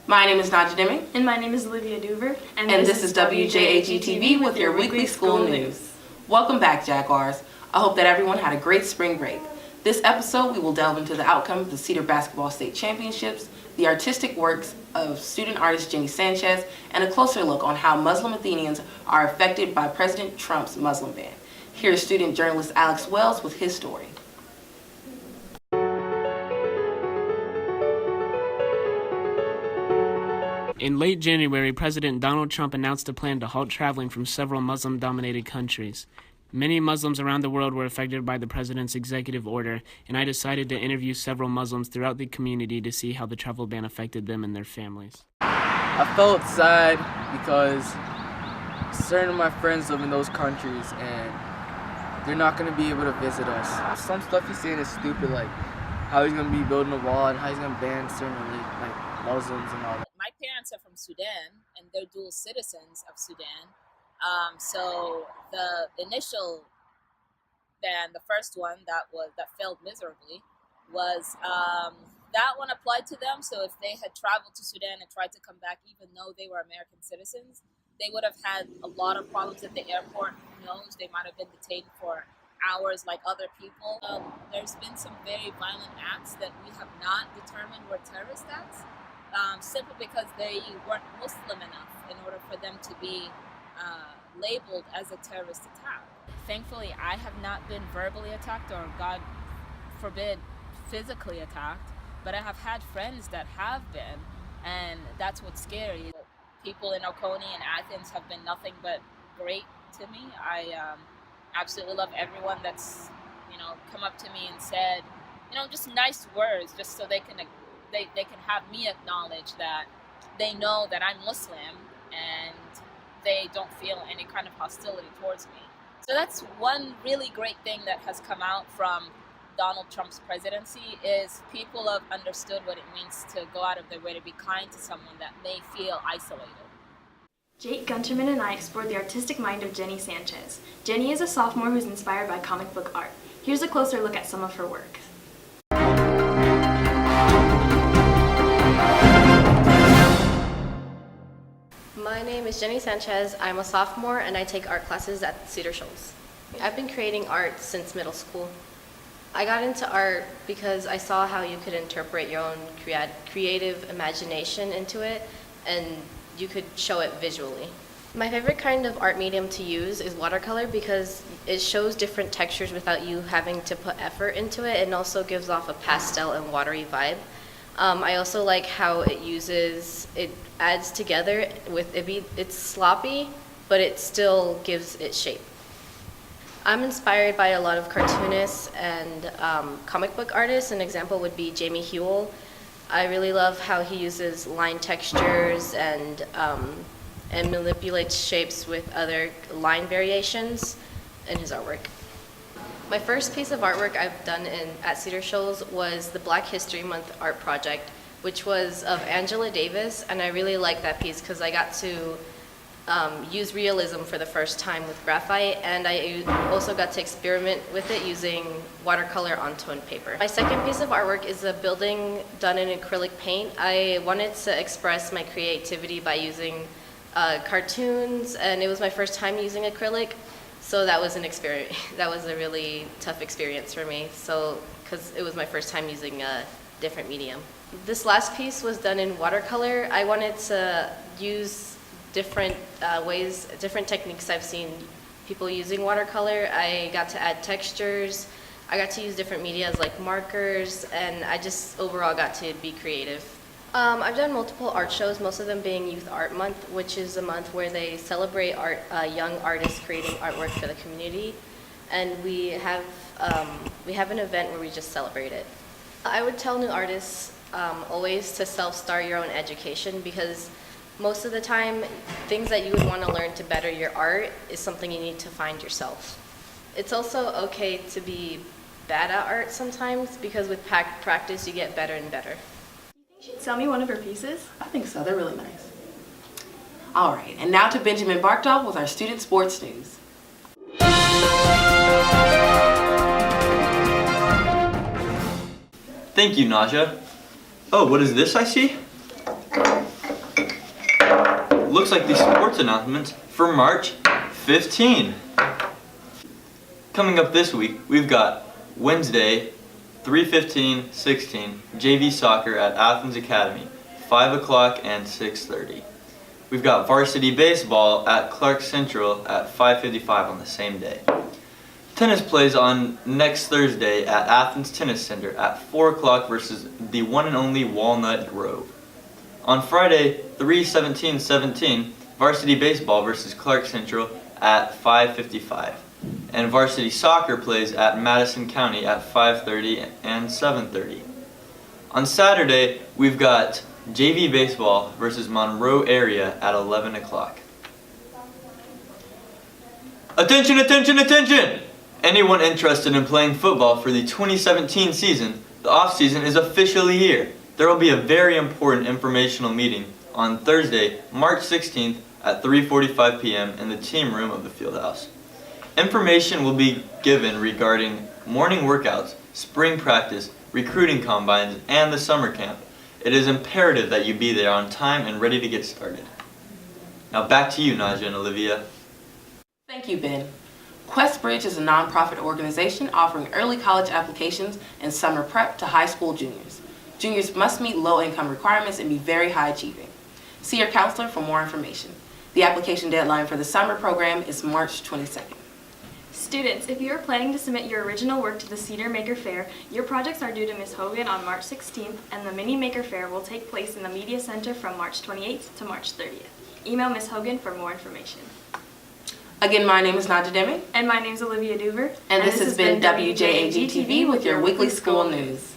My name is Najja And my name is Olivia Duver. And this is WJAG-TV with your weekly school news. Welcome back, Jaguars. I hope that everyone had a great spring break. This episode, we will delve into the outcome of the Cedar Basketball State Championships, the artistic works of student artist Jenny Sanchez, and a closer look on how Muslim Athenians are affected by President Trump's Muslim ban. Here's student journalist Alex Wells with his story. In late January, President Donald Trump announced a plan to halt traveling from several Muslim-dominated countries. Many Muslims around the world were affected by the president's executive order, and I decided to interview several Muslims throughout the community to see how the travel ban affected them and their families. I felt sad because certain of my friends live in those countries and they're not going to be able to visit us. Some stuff he's saying is stupid, like how he's going to be building a wall and how he's going to ban certain like Muslims and all that. My parents are from Sudan and they're dual citizens of Sudan. So the initial ban, the first one that failed miserably, was that one applied to them. So if they had traveled to Sudan and tried to come back, even though they were American citizens, they would have had a lot of problems at the airport. Who knows? They might have been detained for hours like other people. There's been some very violent acts that we have not determined were terrorist acts, simply because they weren't Muslim enough in order for them to be labeled as a terrorist attack. Thankfully, I have not been verbally attacked or, God forbid, physically attacked, but I have had friends that have been, and that's what's scary. People in Oconee and Athens have been nothing but great to me. I absolutely love everyone that's, come up to me and said, just nice words, just so they can have me acknowledge that they know that I'm Muslim and they don't feel any kind of hostility towards me. So that's one really great thing that has come out from Donald Trump's presidency is people have understood what it means to go out of their way to be kind to someone that may feel isolated. Jake Gunterman and I explored the artistic mind of Jenny Sanchez. Jenny is a sophomore who's inspired by comic book art. Here's a closer look at some of her work. My name is Jenny Sanchez. I'm a sophomore and I take art classes at Cedar. I've been creating art since middle school. I got into art because I saw how you could interpret your own creative imagination into it and you could show it visually. My favorite kind of art medium to use is watercolor because it shows different textures without you having to put effort into it and also gives off a pastel and watery vibe. I also like how it adds together it's sloppy, but it still gives it shape. I'm inspired by a lot of cartoonists and comic book artists. An example would be Jamie Hewell. I really love how he uses line textures and manipulates shapes with other line variations in his artwork. My first piece of artwork I've done at Cedar Shoals was the Black History Month art project, which was of Angela Davis, and I really liked that piece because I got to use realism for the first time with graphite, and I also got to experiment with it using watercolor on toned paper. My second piece of artwork is a building done in acrylic paint. I wanted to express my creativity by using cartoons, and it was my first time using acrylic. So that was an experience. That was a really tough experience for me. So, because it was my first time using a different medium. This last piece was done in watercolor. I wanted to use different different techniques I've seen people using watercolor. I got to add textures. I got to use different medias like markers, and I just overall got to be creative. I've done multiple art shows, most of them being Youth Art Month, which is a month where they celebrate young artists creating artwork for the community, and we have an event where we just celebrate it. I would tell new artists always to self-start your own education because most of the time, things that you would want to learn to better your art is something you need to find yourself. It's also okay to be bad at art sometimes because with practice you get better and better. Sell me one of her pieces? I think so. They're really nice. All right, and now to Benjamin Barkdahl with our student sports news. Thank you, Najja. Oh, what is this I see? looks like the sports announcements for March 15. Coming up this week, we've got Wednesday, 3:15-16, JV soccer at Athens Academy, 5 o'clock and 6:30. We've got varsity baseball at Clark Central at 5:55 on the same day. Tennis plays on next Thursday at Athens Tennis Center at 4 o'clock versus the one and only Walnut Grove. On Friday, 3/17-17, varsity baseball versus Clark Central at 5:55. And varsity soccer plays at Madison County at 5:30 and 7:30. On Saturday, we've got JV baseball versus Monroe area at 11 o'clock. Attention, attention, attention! Anyone interested in playing football for the 2017 season, the off-season is officially here. There will be a very important informational meeting on Thursday, March 16th at 3:45 p.m. in the team room of the Fieldhouse. Information will be given regarding morning workouts, spring practice, recruiting combines, and the summer camp. It is imperative that you be there on time and ready to get started. Now back to you, Najja and Olivia. Thank you, Ben. QuestBridge is a nonprofit organization offering early college applications and summer prep to high school juniors. Juniors must meet low-income requirements and be very high achieving. See your counselor for more information. The application deadline for the summer program is March 22nd. Students, if you are planning to submit your original work to the Cedar Maker Fair, your projects are due to Ms. Hogan on March 16th, and the Mini Maker Fair will take place in the Media Center from March 28th to March 30th. Email Ms. Hogan for more information. Again, my name is Najja. And my name is Olivia Duver. And this has been WJAG-TV with your weekly school news.